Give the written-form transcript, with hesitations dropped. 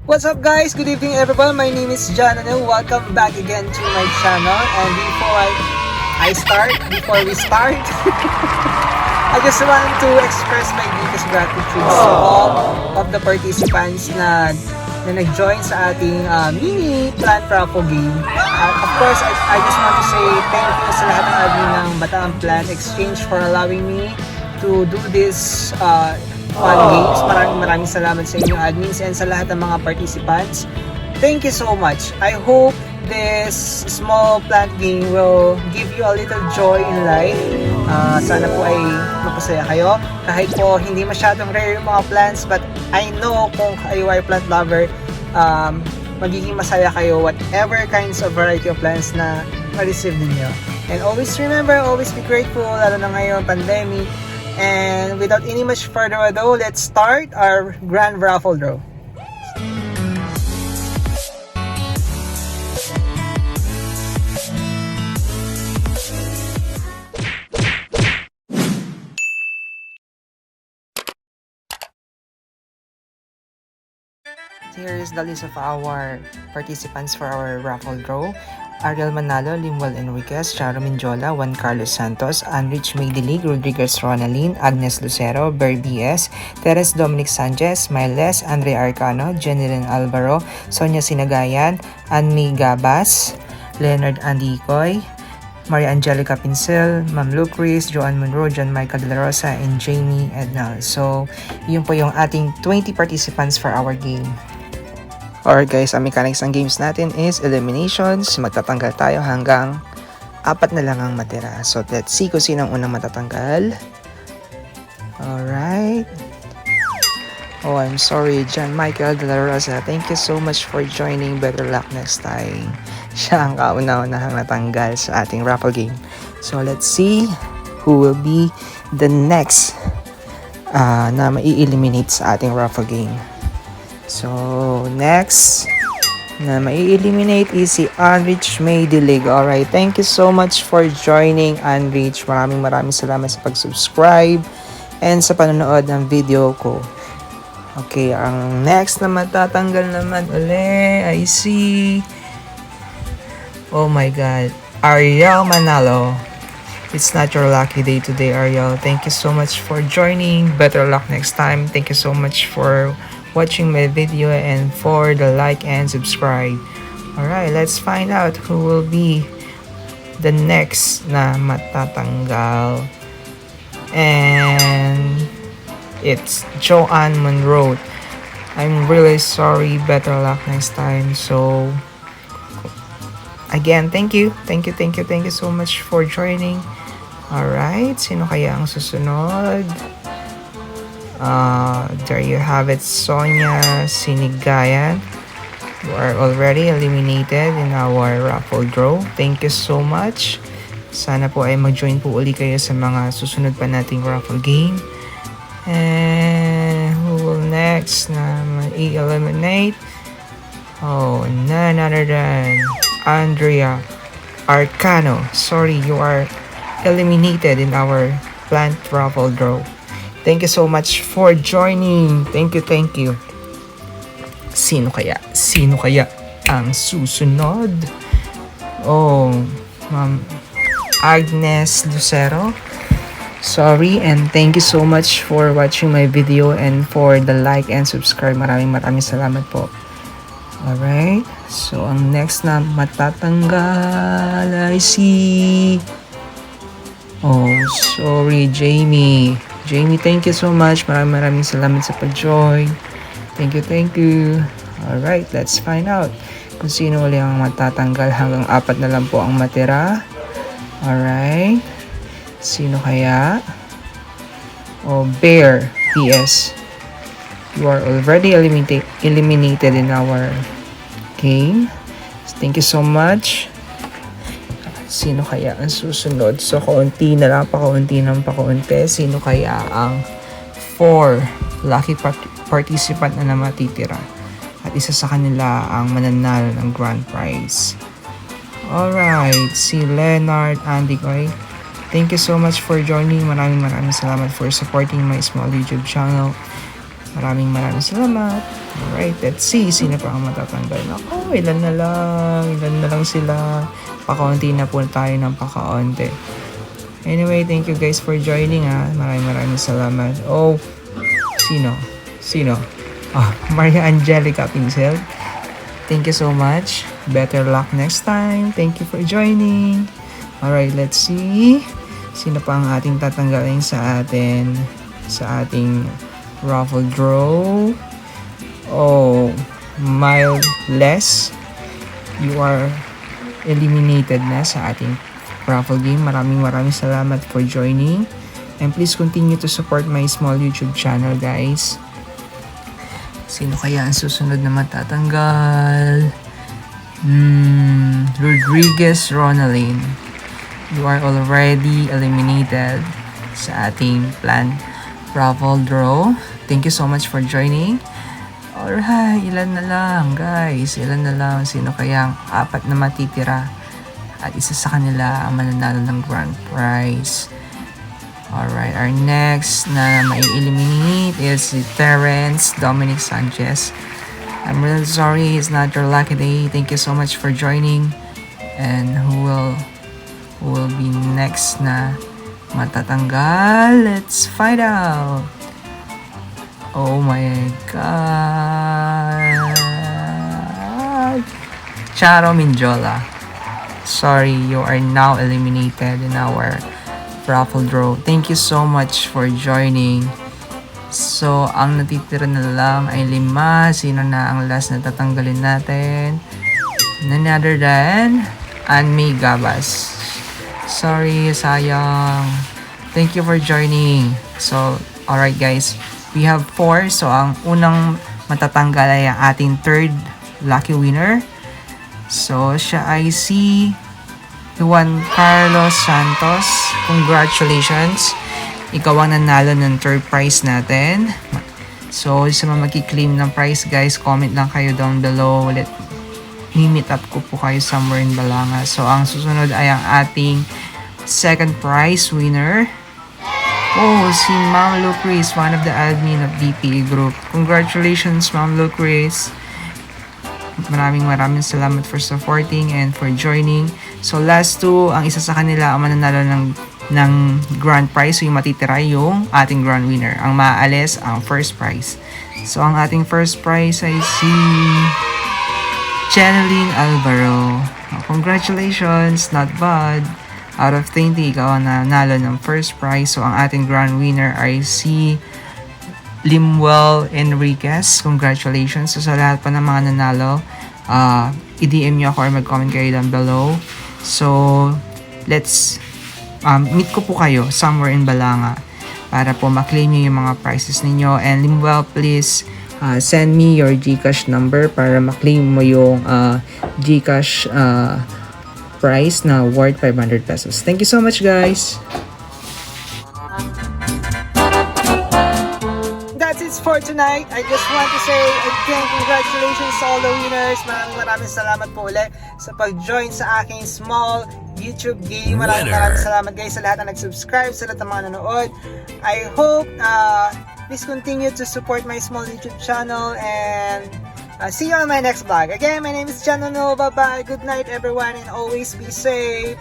What's up guys? Good evening everyone. My name is John and welcome back again to my channel. And before we start, I just want to express my deepest gratitude to all of the participants na nag-join sa ating mini plant raffle game. Of course, I just want to say thank you sa lahat ng admin ng Bataan Plant Exchange for allowing me to do this fun games. Maraming salamat sa inyo admins and sa lahat ng mga participants. Thank you so much. I hope this small plant game will give you a little joy in life. Sana po ay mapasaya kayo. Kahit po hindi masyadong rare yung mga plants, but I know kung kayo ay plant lover, magiging masaya kayo whatever kinds of variety of plants na ma-receive ninyo. And always remember, always be grateful, lalo na ngayon, pandemic. And without any much further ado, let's start our grand raffle draw. Here is the list of our participants for our raffle draw. Ariel Manalo, Limuel Enriquez, Charo Minjola, Juan Carlos Santos, Anrich Maydilig, Rodriguez Ronaldin, Agnes Lucero, Ber B.S., Teres Dominic Sanchez, Miles, Andre Arcano, Jenilyn Alvaro, Sonia Sinagayan, Anmi Gabas, Leonard Andicoy, Maria Angelica Pincel, Ma'am Lucris, Joanne Monroe, John Michael De La Rosa, and Jamie Ednal. So, yun po yung ating 20 participants for our game. Alright guys, ang mechanics ng games natin is eliminations. Magtatanggal tayo hanggang 4 na lang ang matira. So let's see kung sino ang unang matatanggal. Alright. Oh, I'm sorry, John Michael De La Rosa. Thank you so much for joining. Better luck next time. Siya ang kauna-unahang natanggal sa ating raffle game. So let's see who will be the next na mai-eliminate sa ating raffle game. So, next na mai-eliminate is si Anrich Maydilig. Alright, thank you so much for joining, Anrich. Maraming salamat sa pag-subscribe and sa panonood ng video ko. Okay, ang next na matatanggal naman uli, I see. Oh my God, Ariel Manalo. It's not your lucky day today, Ariel. Thank you so much for joining. Better luck next time. Thank you so much for watching my video and for the like and subscribe. Alright, let's find out who will be the next na matatanggal. And it's Joanne Monroe. I'm really sorry. Better luck next time. So again, thank you so much for joining. Alright, sino kaya ang susunod? There you have it, Sonia Sinigayan. You are already eliminated in our raffle draw. Thank you so much. Sana po ay mag-join po uli kayo sa mga susunod pa nating raffle game. And who will next na i-eliminate? Oh, none other than Andrea Arcano. Sorry, you are eliminated in our plant raffle draw. Thank you so much for joining. Thank you. Sino kaya ang susunod? Oh, Ma'am Agnes Lucero. Sorry, and thank you so much for watching my video and for the like and subscribe. Maraming salamat po. Alright, so ang next na matatanggal ay si... Oh, sorry, Jamie, thank you so much. Maraming salamat sa pag-join. Thank you. Alright, let's find out kung sino ulit ang matatanggal. Hanggang 4 na lang po ang matira. Alright. Sino kaya? Oh, Bear PS. You are already eliminated in our game. Thank you so much. Sino kaya ang susunod? So, kaunti na lang, pakaunti. Sino kaya ang 4 lucky participant na matitira? At isa sa kanila ang mananalo ng grand prize. Alright, si Leonard Andicoy. Thank you so much for joining. Maraming salamat for supporting my small YouTube channel. Maraming salamat. Alright, let's see. Sino pa ang matatanggal? Ako, ilan na lang sila. Pakaunti na po tayo ng pakaunti. Anyway, thank you guys for joining ha. Maraming salamat. Oh, sino? Maria Angelica Pincel. Thank you so much. Better luck next time. Thank you for joining. Alright, let's see. Sino pa ang ating tatanggalin sa ating Raffle Draw? Oh, Miles, you are eliminated na sa ating raffle game. Maraming salamat for joining. And please continue to support my small YouTube channel, guys. Sino kaya ang susunod na matatanggal? Rodriguez Ronaline. You are already eliminated sa ating plan Raffle Draw. Thank you so much for joining. Alright, ilan na lang guys. Sino kaya ang 4 na matitira? At isa sa kanila ang mananalo ng grand prize. Alright, our next na mai-eliminate is si Terrence Dominic Sanchez. I'm really sorry, it's not your lucky day. Thank you so much for joining. And who will be next na matatanggal? Let's find out. Oh my God. Charo Minjola. Sorry, you are now eliminated in our Raffle Draw. Thank you so much for joining. So, ang natitira na lang ay 5. Sino na ang last na tatanggalin natin? None other than Anmay Gabas. Sorry, sayang. Thank you for joining. So, alright guys. We have 4. So, ang unang matatanggal ay ang ating 3rd lucky winner. So, siya ay si Juan Carlos Santos. Congratulations. Ikaw ang nanalo ng 3rd prize natin. So, sa mga magki-claim ng prize guys, comment lang kayo down below. Meet up ko po kayo somewhere in Balanga. So, ang susunod ay ang ating 2nd prize winner. Oh, si Ma'am Lucris, one of the admin of DPA Group. Congratulations, Ma'am Lucris. Maraming salamat for supporting and for joining. So, last 2, ang isa sa kanila ang mananalo ng grand prize. So, yung matitira yung ating grand winner. Ang maaalis, ang first prize. So, ang ating first prize ay si Jeneline Alvaro. Congratulations, not bad. Out of 20, ikaw ang nanalo ng first prize. So, ang ating grand winner ay si Limuel Enriquez. Congratulations. So, sa lahat pa ng mga nanalo, i-DM nyo ako or mag-comment kayo down below. So, let's meet ko po kayo somewhere in Balanga para po ma-claim nyo yung mga prizes ninyo. And Limuel, please send me your GCash number para ma-claim mo yung GCash prize na worth 500 pesos. Thank you so much, guys. That's it for tonight. I just want to say again, congratulations to all the winners. Maraming salamat po ulit sa pag-join sa aking small YouTube game. Maraming salamat guys sa lahat na nag-subscribe, sa lahat ng mga nanood. I hope please continue to support my small YouTube channel and see you on my next vlog. Again, my name is Janono. Bye-bye. Good night everyone and always be safe.